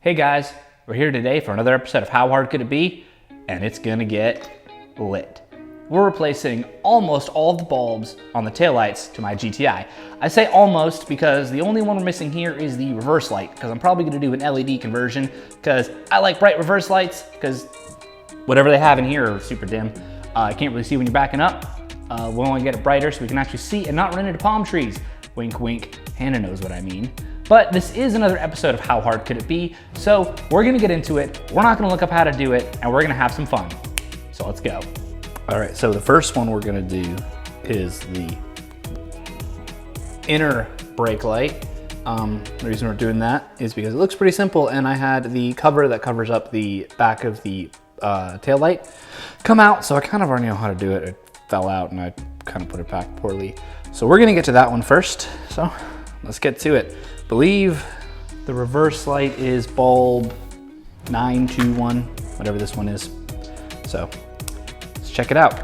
Hey guys, we're here today for another episode of How Hard Could It Be? And it's gonna get lit. We're replacing almost all of the bulbs on the taillights to my GTI. I say almost because the only one we're missing here is the reverse light, because I'm probably gonna do an LED conversion because I like bright reverse lights because whatever they have in here are super dim. I can't really see when you're backing up. We'll only get it brighter so we can actually see and not run into palm trees. Wink, wink, Hannah knows what I mean. But this is another episode of How Hard Could It Be? So we're gonna get into it. We're not gonna look up how to do it, and we're gonna have some fun. So let's go. All right, so the first one we're gonna do is the inner brake light. The reason we're doing that is because it looks pretty simple, and I had the cover that covers up the back of the tail light come out, so I kind of already know how to do it. It fell out and I kind of put it back poorly. So we're gonna get to that one first, so let's get to it. I believe the reverse light is bulb 921, whatever this one is. So let's check it out.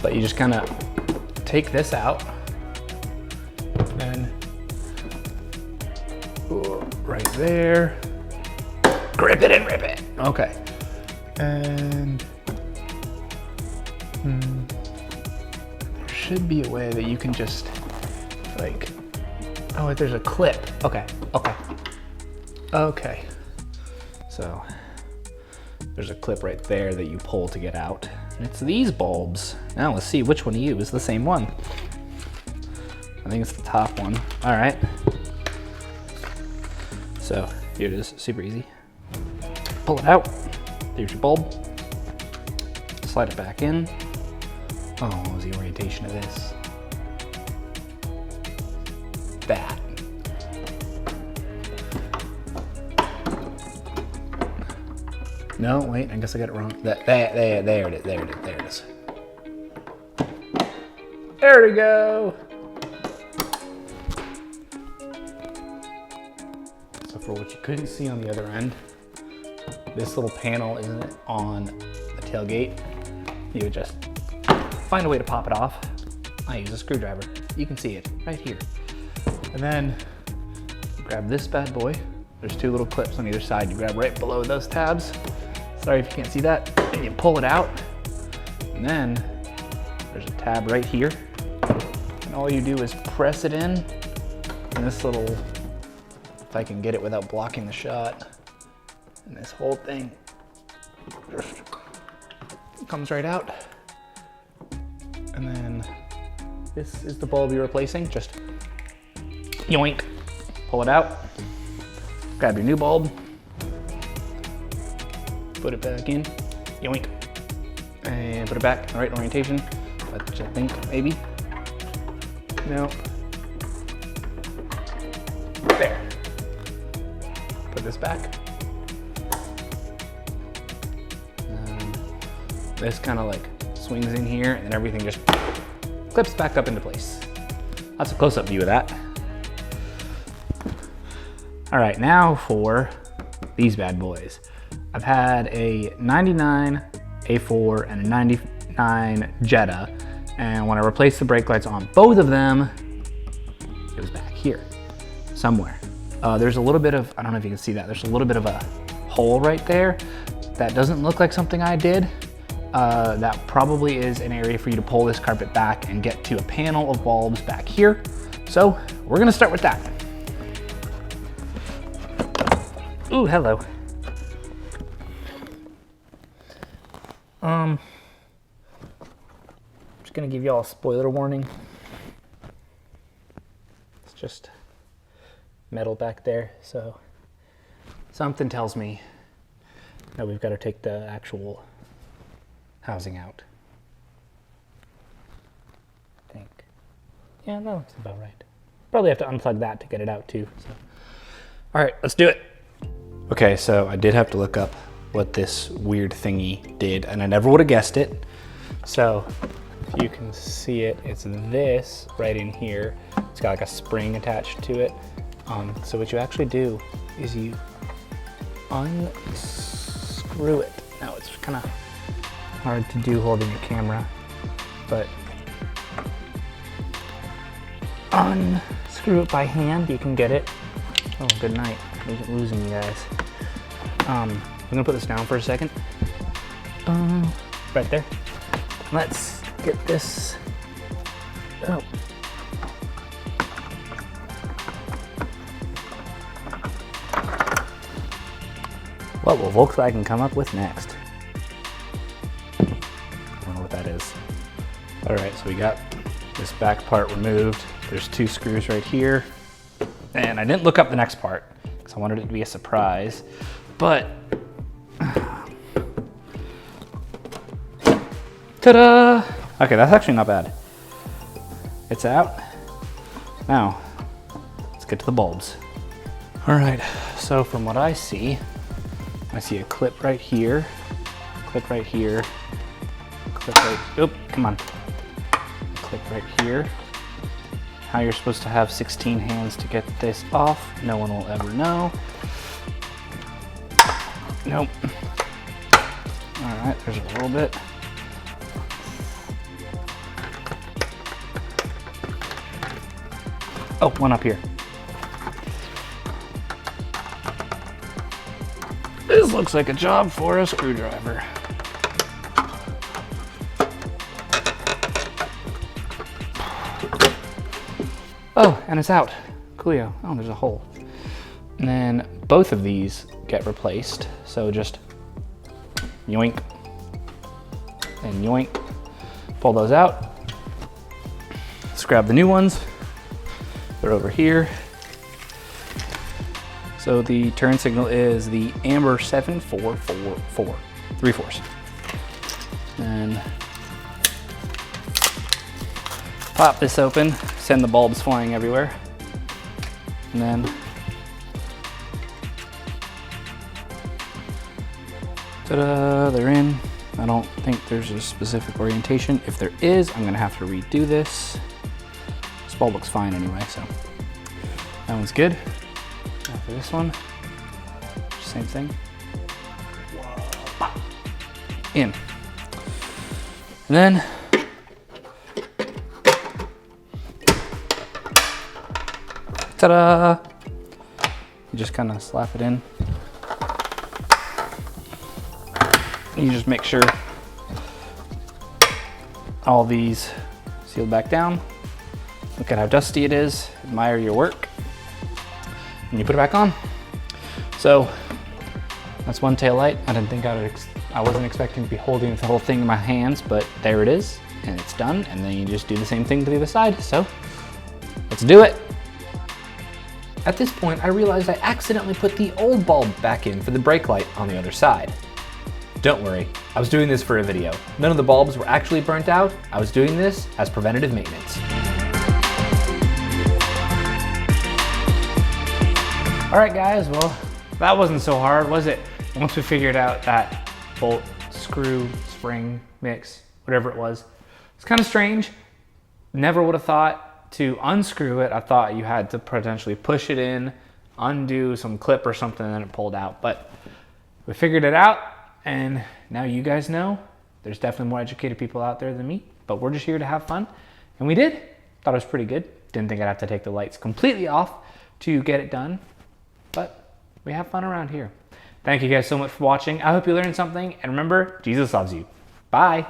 But you just kind of take this out and right there, grip it and rip it. Okay. And there should be a way that you can just like, oh, there's a clip. Okay. So there's a clip right there that you pull to get out. And it's these bulbs. Now let's see which one to use. The same one. I think it's the top one. All right. So here it is, super easy. Pull it out. There's your bulb. Slide it back in. Oh, what was the orientation of this? That. No, wait, I guess I got it wrong. There it is. There we go. So for what you couldn't see on the other end, this little panel isn't on the tailgate. You would just find a way to pop it off. I use a screwdriver. You can see it right here. And then grab this bad boy. There's two little clips on either side. You grab right below those tabs. Sorry if you can't see that. And you pull it out. And then there's a tab right here. And all you do is press it in. And this little, if I can get it without blocking the shot, and this whole thing just comes right out. And then this is the bulb you're replacing. Just yoink, pull it out, grab your new bulb, put it back in, yoink, and put it back in the right orientation, which I think maybe, no, there. Put this back. And this kind of like swings in here and then everything just clips back up into place. That's a close-up view of that. All right, now for these bad boys. I've had a 99 A4 and a 99 Jetta, and when I replaced the brake lights on both of them, it was back here somewhere. There's a little bit of, I don't know if you can see that, there's a little bit of a hole right there. That doesn't look like something I did. That probably is an area for you to pull this carpet back and get to a panel of bulbs back here. So we're gonna start with that. Ooh, hello. I'm just gonna give y'all a spoiler warning. It's just metal back there, so something tells me that we've got to take the actual housing out. I think. Yeah, that looks about right. Probably have to unplug that to get it out too. So. All right, let's do it. Okay, so I did have to look up what this weird thingy did, and I never would have guessed it. So if you can see it, it's this right in here. It's got like a spring attached to it. So what you actually do is you unscrew it. Now it's kind of hard to do holding a camera, but unscrew it by hand. You can get it. Oh, good night. Losing you guys. I'm gonna put this down for a second. Right there. Let's get this. Oh. What will Volkswagen come up with next? I don't know what that is. All right, so we got this back part removed. There's 2 screws right here. And I didn't look up the next part because I wanted it to be a surprise, but ta-da! Okay, that's actually not bad. It's out. Now, let's get to the bulbs. All right, so from what I see a clip right here, clip right here, clip right, oop, come on. Clip right here. How you're supposed to have 16 hands to get this off, no one will ever know. Nope. All right, there's a little bit. Oh, one up here. This looks like a job for a screwdriver. Oh, and it's out. Coolio. Oh, there's a hole. And then both of these get replaced. So just yoink and yoink. Pull those out. Let's grab the new ones. They're over here. So the turn signal is the amber 7444, 3/4. And pop this open, send the bulbs flying everywhere. And then ta-da, they're in. I don't think there's a specific orientation. If there is, I'm gonna have to redo this. This bulb looks fine anyway, so that one's good. After this one, same thing. In. And then ta-da! You just kind of slap it in. You just make sure all these seal back down. Look at how dusty it is. Admire your work. And you put it back on. So that's one tail light. I didn't think I wasn't expecting to be holding the whole thing in my hands, but there it is, and it's done. And then you just do the same thing to the other side. So let's do it. At this point, I realized I accidentally put the old bulb back in for the brake light on the other side. Don't worry, I was doing this for a video. None of the bulbs were actually burnt out. I was doing this as preventative maintenance. All right guys, well, that wasn't so hard, was it? Once we figured out that bolt, screw, spring, mix, whatever it was, it's kind of strange. Never would have thought to unscrew it. I thought you had to potentially push it in, undo some clip or something, and then it pulled out. But we figured it out, and now you guys know. There's definitely more educated people out there than me, but we're just here to have fun. And we did. Thought it was pretty good. Didn't think I'd have to take the lights completely off to get it done. But we have fun around here. Thank you guys so much for watching. I hope you learned something. And remember, Jesus loves you. Bye.